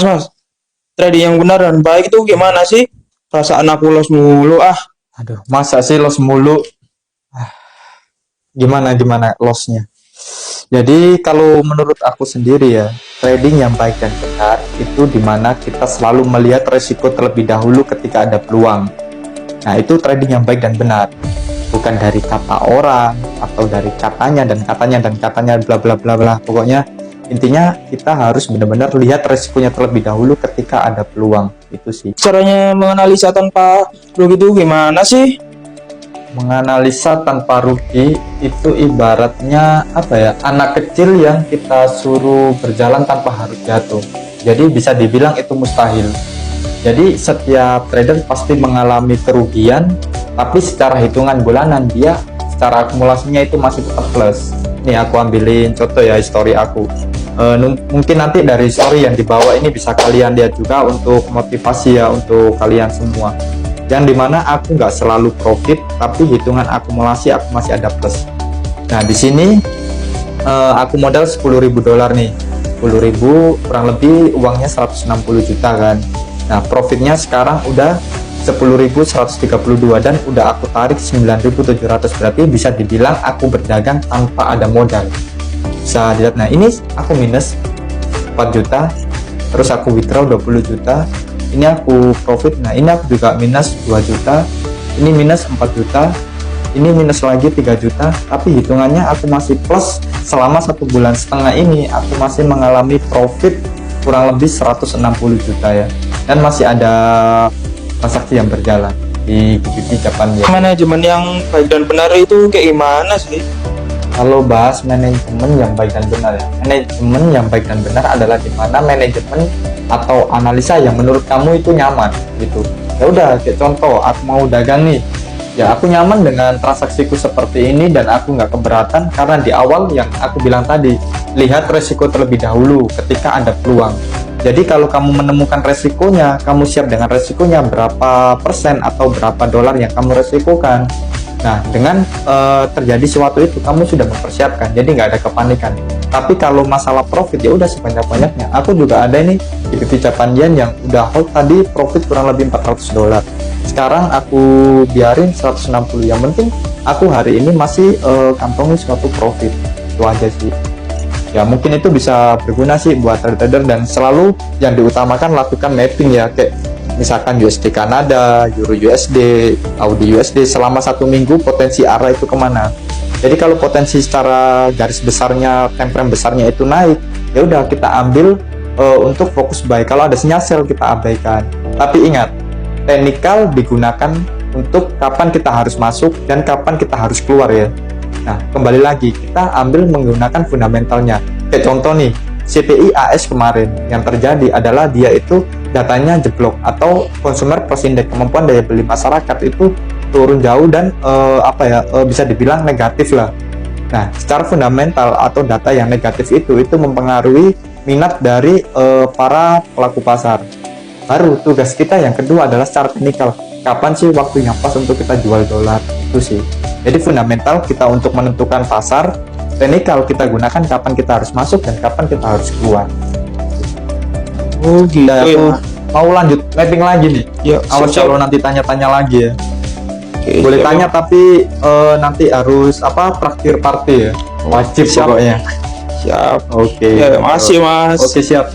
Mas, trading yang benar dan baik itu gimana sih? Perasaan aku los mulu ah. Aduh, masa sih loss mulu? Ah, gimana gimana lossnya? Jadi kalau menurut aku sendiri ya, trading yang baik dan benar itu dimana kita selalu melihat resiko terlebih dahulu ketika ada peluang. Nah, itu trading yang baik dan benar. Bukan dari kata orang atau dari katanya bla bla bla bla. Pokoknya intinya kita harus benar-benar lihat resikonya terlebih dahulu ketika ada peluang. Itu sih. Caranya menganalisa tanpa rugi itu gimana sih? Menganalisa tanpa rugi itu ibaratnya apa ya, anak kecil yang kita suruh berjalan tanpa harus jatuh. Jadi bisa dibilang itu mustahil. Jadi setiap trader pasti mengalami kerugian, tapi secara hitungan bulanan dia secara akumulasinya itu masih tetap plus. Nih aku ambilin contoh ya, histori aku. Mungkin nanti dari story yang dibawa ini bisa kalian lihat juga untuk motivasi ya untuk kalian semua. Yang dimana aku nggak selalu profit, tapi hitungan akumulasi aku masih ada plus. Nah di sini aku modal 10.000 dolar nih, 10.000 kurang lebih uangnya 160 juta kan. Nah profitnya sekarang udah 10.132 dan udah aku tarik 9.700, berarti bisa dibilang aku berdagang tanpa ada modal. Bisa dilihat, nah ini aku minus 4 juta, terus aku withdraw 20 juta, ini aku profit. Nah ini aku juga minus 2 juta, ini minus 4 juta, ini minus lagi 3 juta, tapi hitungannya aku masih plus. Selama 1,5 bulan ini aku masih mengalami profit kurang lebih 160 juta ya, dan masih ada transaksi yang berjalan di GBP Japan ya. Manajemen yang baik dan benar itu kayak gimana sih? Kalau bahas manajemen yang baik dan benar ya, manajemen yang baik dan benar adalah dimana manajemen atau analisa yang menurut kamu itu nyaman gitu. Ya udah, kayak contoh aku mau dagang nih, ya aku nyaman dengan transaksiku seperti ini dan aku nggak keberatan karena di awal yang aku bilang tadi, lihat resiko terlebih dahulu ketika ada peluang. Jadi kalau kamu menemukan resikonya, kamu siap dengan resikonya berapa persen atau berapa dolar yang kamu resikokan. Nah dengan terjadi sesuatu itu kamu sudah mempersiapkan, jadi nggak ada kepanikan. Tapi kalau masalah profit ya udah sebanyak-banyaknya. Aku juga ada ini di GBP Japan Yen yang udah hold tadi profit kurang lebih 400 dolar. Sekarang aku biarin 160. Yang penting aku hari ini masih kantongin suatu profit. Itu aja sih. Ya mungkin itu bisa berguna sih buat trader, dan selalu yang diutamakan lakukan mapping ya, kayak misalkan USD Kanada, Euro USD, Audi USD selama 1 minggu potensi arah itu kemana. Jadi kalau potensi secara garis besarnya, time frame besarnya itu naik, ya udah kita ambil untuk fokus buy. Kalau ada sinyal sell kita abaikan. Tapi ingat, teknikal digunakan untuk kapan kita harus masuk dan kapan kita harus keluar ya. Nah kembali lagi kita ambil menggunakan fundamentalnya. Kayak contoh nih CPI AS kemarin yang terjadi adalah dia itu datanya jeblok, atau consumer price index, kemampuan daya beli masyarakat itu turun jauh dan bisa dibilang negatif lah. Nah secara fundamental atau data yang negatif itu mempengaruhi minat dari para pelaku pasar. Baru tugas kita yang kedua adalah secara teknikal, kapan sih waktu yang pas untuk kita jual dolar. Itu sih. Jadi fundamental kita untuk menentukan pasar, teknikal kita gunakan kapan kita harus masuk dan kapan kita harus keluar. Oh gitu Nah, aku ya. mau lanjut mapping lagi nih. Ya, Awas siap. kalau nanti tanya-tanya lagi ya. Oke, Boleh siap, tanya ya. tapi nanti harus traktir party ya. Wajib Siap. pokoknya. Siap. Oke. Ya, makasih Mas. Oke, siap.